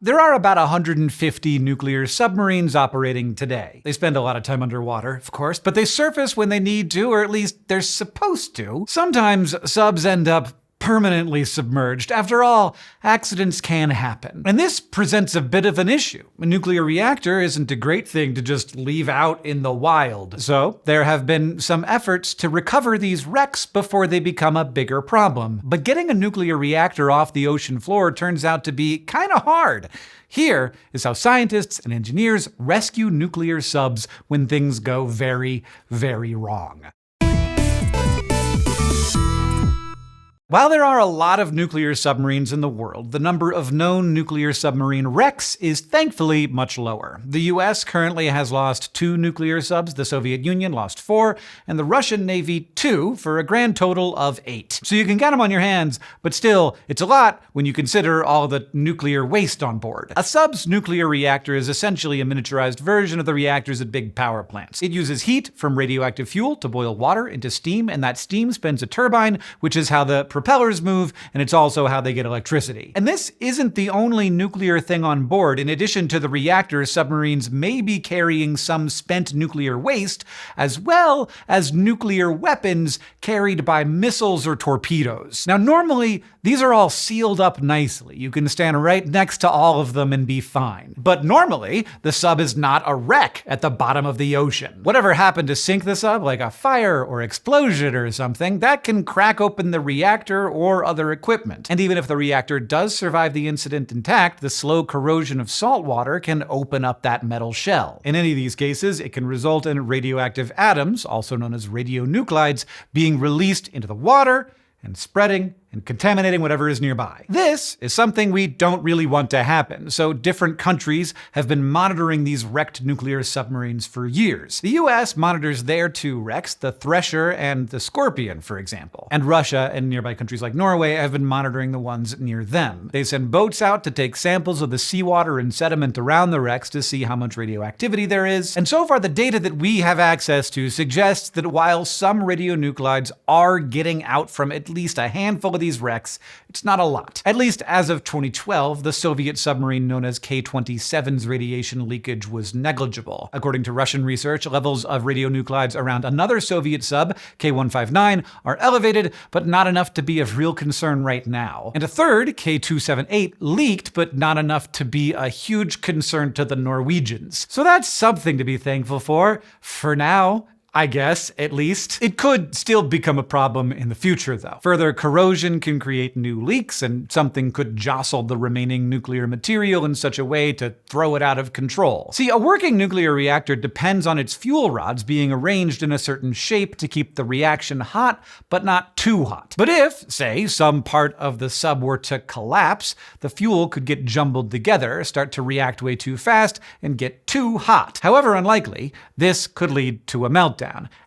There are about 150 nuclear submarines operating today. They spend a lot of time underwater, of course, but they surface when they need to, or at least they're supposed to. Sometimes subs end up permanently submerged. After all, accidents can happen. And this presents a bit of an issue. A nuclear reactor isn't a great thing to just leave out in the wild. So there have been some efforts to recover these wrecks before they become a bigger problem. But getting a nuclear reactor off the ocean floor turns out to be kind of hard. Here is how scientists and engineers rescue nuclear subs when things go very, very wrong. While there are a lot of nuclear submarines in the world, the number of known nuclear submarine wrecks is thankfully much lower. The US currently has lost 2 nuclear subs, the Soviet Union lost 4, and the Russian Navy 2, for a grand total of 8. So you can count them on your hands, but still, it's a lot when you consider all the nuclear waste on board. A sub's nuclear reactor is essentially a miniaturized version of the reactors at big power plants. It uses heat from radioactive fuel to boil water into steam, and that steam spins a turbine, which is how the propellers move, and it's also how they get electricity. And this isn't the only nuclear thing on board. In addition to the reactor, submarines may be carrying some spent nuclear waste, as well as nuclear weapons carried by missiles or torpedoes. Now, normally, these are all sealed up nicely. You can stand right next to all of them and be fine. But normally, the sub is not a wreck at the bottom of the ocean. Whatever happened to sink the sub, like a fire or explosion or something, that can crack open the reactor or other equipment. And even if the reactor does survive the incident intact, the slow corrosion of salt water can open up that metal shell. In any of these cases, it can result in radioactive atoms, also known as radionuclides, being released into the water and spreading and contaminating whatever is nearby. This is something we don't really want to happen, so different countries have been monitoring these wrecked nuclear submarines for years. The US monitors their 2 wrecks, the Thresher and the Scorpion, for example. And Russia and nearby countries like Norway have been monitoring the ones near them. They send boats out to take samples of the seawater and sediment around the wrecks to see how much radioactivity there is. And so far, the data that we have access to suggests that while some radionuclides are getting out from at least a handful of these wrecks, it's not a lot. At least as of 2012, the Soviet submarine known as K-27's radiation leakage was negligible. According to Russian research, levels of radionuclides around another Soviet sub, K-159, are elevated, but not enough to be of real concern right now. And a third, K-278, leaked, but not enough to be a huge concern to the Norwegians. So that's something to be thankful for now. I guess, at least. It could still become a problem in the future, though. Further corrosion can create new leaks, and something could jostle the remaining nuclear material in such a way to throw it out of control. See, a working nuclear reactor depends on its fuel rods being arranged in a certain shape to keep the reaction hot, but not too hot. But if, say, some part of the sub were to collapse, the fuel could get jumbled together, start to react way too fast, and get too hot. However unlikely, this could lead to a meltdown.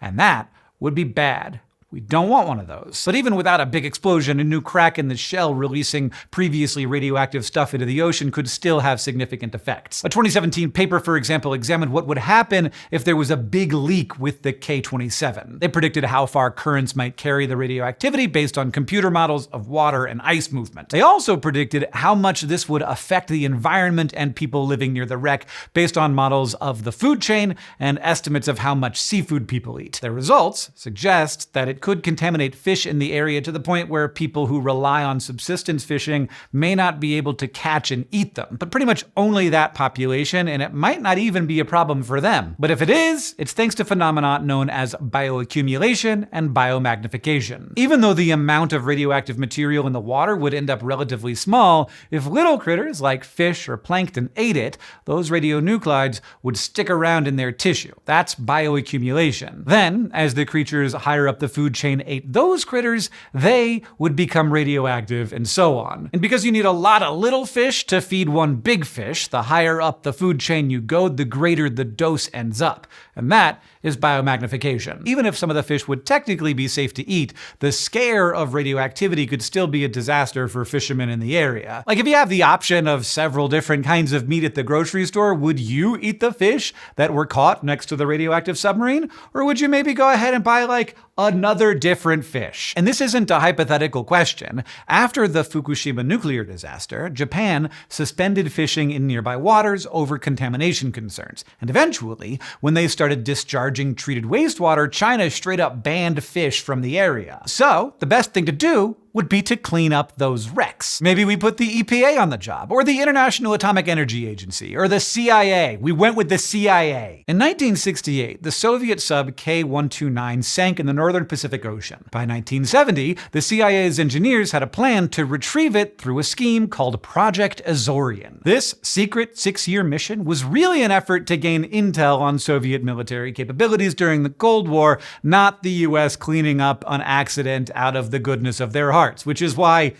And that would be bad. We don't want one of those. But even without a big explosion, a new crack in the shell releasing previously radioactive stuff into the ocean could still have significant effects. A 2017 paper, for example, examined what would happen if there was a big leak with the K-27. They predicted how far currents might carry the radioactivity based on computer models of water and ice movement. They also predicted how much this would affect the environment and people living near the wreck based on models of the food chain and estimates of how much seafood people eat. Their results suggest that it could contaminate fish in the area to the point where people who rely on subsistence fishing may not be able to catch and eat them. But pretty much only that population, and it might not even be a problem for them. But if it is, it's thanks to phenomena known as bioaccumulation and biomagnification. Even though the amount of radioactive material in the water would end up relatively small, if little critters like fish or plankton ate it, those radionuclides would stick around in their tissue. That's bioaccumulation. Then, as the creatures higher up the food chain ate those critters, they would become radioactive, and so on. And because you need a lot of little fish to feed one big fish, the higher up the food chain you go, the greater the dose ends up. And that is biomagnification. Even if some of the fish would technically be safe to eat, the scare of radioactivity could still be a disaster for fishermen in the area. Like, if you have the option of several different kinds of meat at the grocery store, would you eat the fish that were caught next to the radioactive submarine? Or would you maybe go ahead and buy like another different fish. And this isn't a hypothetical question. After the Fukushima nuclear disaster, Japan suspended fishing in nearby waters over contamination concerns. And eventually, when they started discharging treated wastewater, China straight up banned fish from the area. So, the best thing to do would be to clean up those wrecks. Maybe we put the EPA on the job, or the International Atomic Energy Agency, or the CIA. We went with the CIA. In 1968, the Soviet sub K-129 sank in the northern Pacific Ocean. By 1970, the CIA's engineers had a plan to retrieve it through a scheme called Project Azorian. This secret 6-year mission was really an effort to gain intel on Soviet military capabilities during the Cold War, not the US cleaning up an accident out of the goodness of their hearts, which is why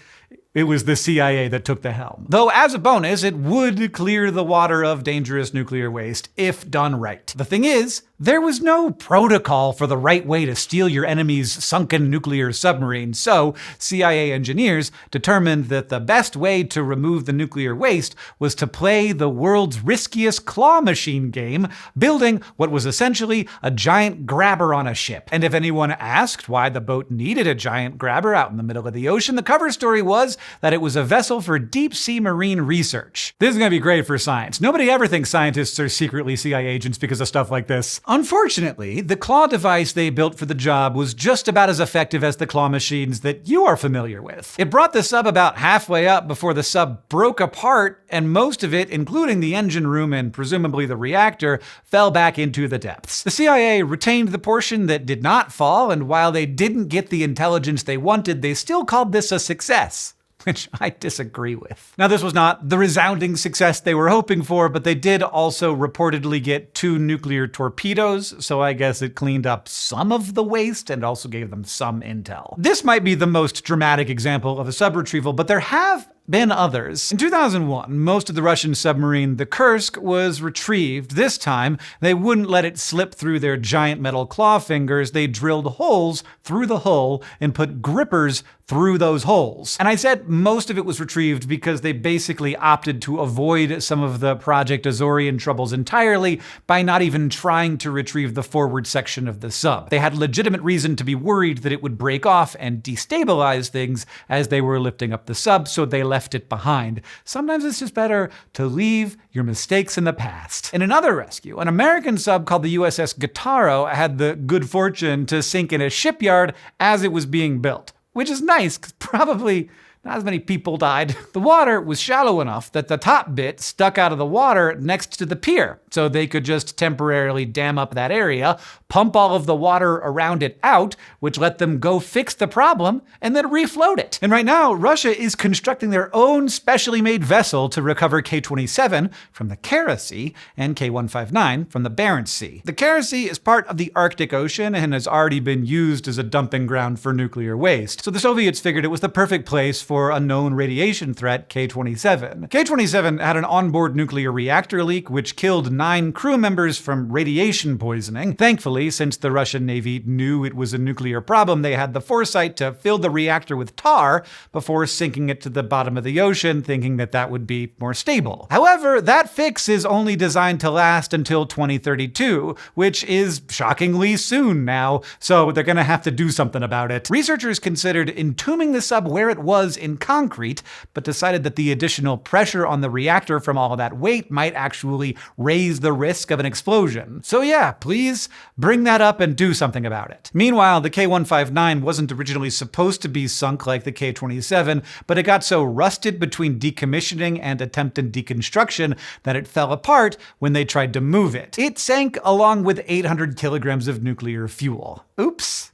it was the CIA that took the helm. Though as a bonus, it would clear the water of dangerous nuclear waste if done right. The thing is, there was no protocol for the right way to steal your enemy's sunken nuclear submarine, so CIA engineers determined that the best way to remove the nuclear waste was to play the world's riskiest claw machine game, building what was essentially a giant grabber on a ship. And if anyone asked why the boat needed a giant grabber out in the middle of the ocean, the cover story was that it was a vessel for deep-sea marine research. This is gonna be great for science. Nobody ever thinks scientists are secretly CIA agents because of stuff like this. Unfortunately, the claw device they built for the job was just about as effective as the claw machines that you are familiar with. It brought the sub about halfway up before the sub broke apart, and most of it, including the engine room and presumably the reactor, fell back into the depths. The CIA retained the portion that did not fall, and while they didn't get the intelligence they wanted, they still called this a success, which I disagree with. Now, this was not the resounding success they were hoping for, but they did also reportedly get 2 nuclear torpedoes, so I guess it cleaned up some of the waste and also gave them some intel. This might be the most dramatic example of a sub retrieval, but there have been others. In 2001, most of the Russian submarine, the Kursk, was retrieved. This time, they wouldn't let it slip through their giant metal claw fingers. They drilled holes through the hull and put grippers through those holes. And I said most of it was retrieved because they basically opted to avoid some of the Project Azorian troubles entirely by not even trying to retrieve the forward section of the sub. They had legitimate reason to be worried that it would break off and destabilize things as they were lifting up the sub, so they left it behind. Sometimes it's just better to leave your mistakes in the past. In another rescue, an American sub called the USS Guitarro had the good fortune to sink in a shipyard as it was being built. Which is nice, because probably not as many people died. The water was shallow enough that the top bit stuck out of the water next to the pier, so they could just temporarily dam up that area, pump all of the water around it out, which let them go fix the problem, and then refloat it. And right now, Russia is constructing their own specially made vessel to recover K-27 from the Kara Sea and K-159 from the Barents Sea. The Kara Sea is part of the Arctic Ocean and has already been used as a dumping ground for nuclear waste, so the Soviets figured it was the perfect place for a known radiation threat, K-27. K-27 had an onboard nuclear reactor leak which killed 9 crew members from radiation poisoning. Thankfully, since the Russian Navy knew it was a nuclear problem, they had the foresight to fill the reactor with tar before sinking it to the bottom of the ocean, thinking that that would be more stable. However, that fix is only designed to last until 2032, which is shockingly soon now, so they're gonna have to do something about it. Researchers considered entombing the sub where it was in concrete, but decided that the additional pressure on the reactor from all of that weight might actually raise the risk of an explosion. So yeah, please bring that up and do something about it. Meanwhile, the K-159 wasn't originally supposed to be sunk like the K-27, but it got so rusted between decommissioning and attempted deconstruction that it fell apart when they tried to move it. It sank along with 800 kilograms of nuclear fuel. Oops.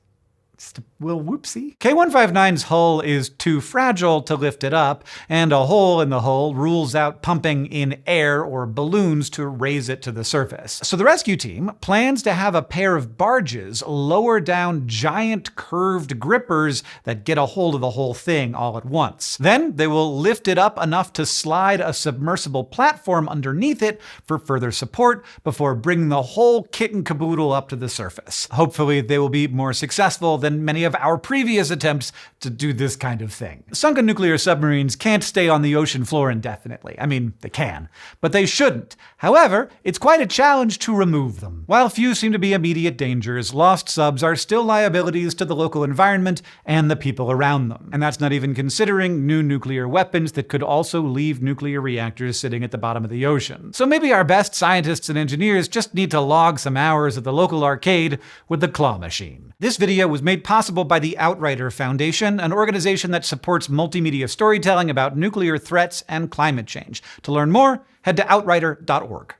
Just a little whoopsie. K-159's hull is too fragile to lift it up, and a hole in the hull rules out pumping in air or balloons to raise it to the surface. So the rescue team plans to have a pair of barges lower down giant curved grippers that get a hold of the whole thing all at once. Then they will lift it up enough to slide a submersible platform underneath it for further support before bringing the whole kit and caboodle up to the surface. Hopefully they will be more successful than than many of our previous attempts to do this kind of thing. Sunken nuclear submarines can't stay on the ocean floor indefinitely. I mean, they can, but they shouldn't. However, it's quite a challenge to remove them. While few seem to be immediate dangers, lost subs are still liabilities to the local environment and the people around them. And that's not even considering new nuclear weapons that could also leave nuclear reactors sitting at the bottom of the ocean. So maybe our best scientists and engineers just need to log some hours at the local arcade with the claw machine. This video was made possible by the Outrider Foundation, an organization that supports multimedia storytelling about nuclear threats and climate change. To learn more, head to outrider.org.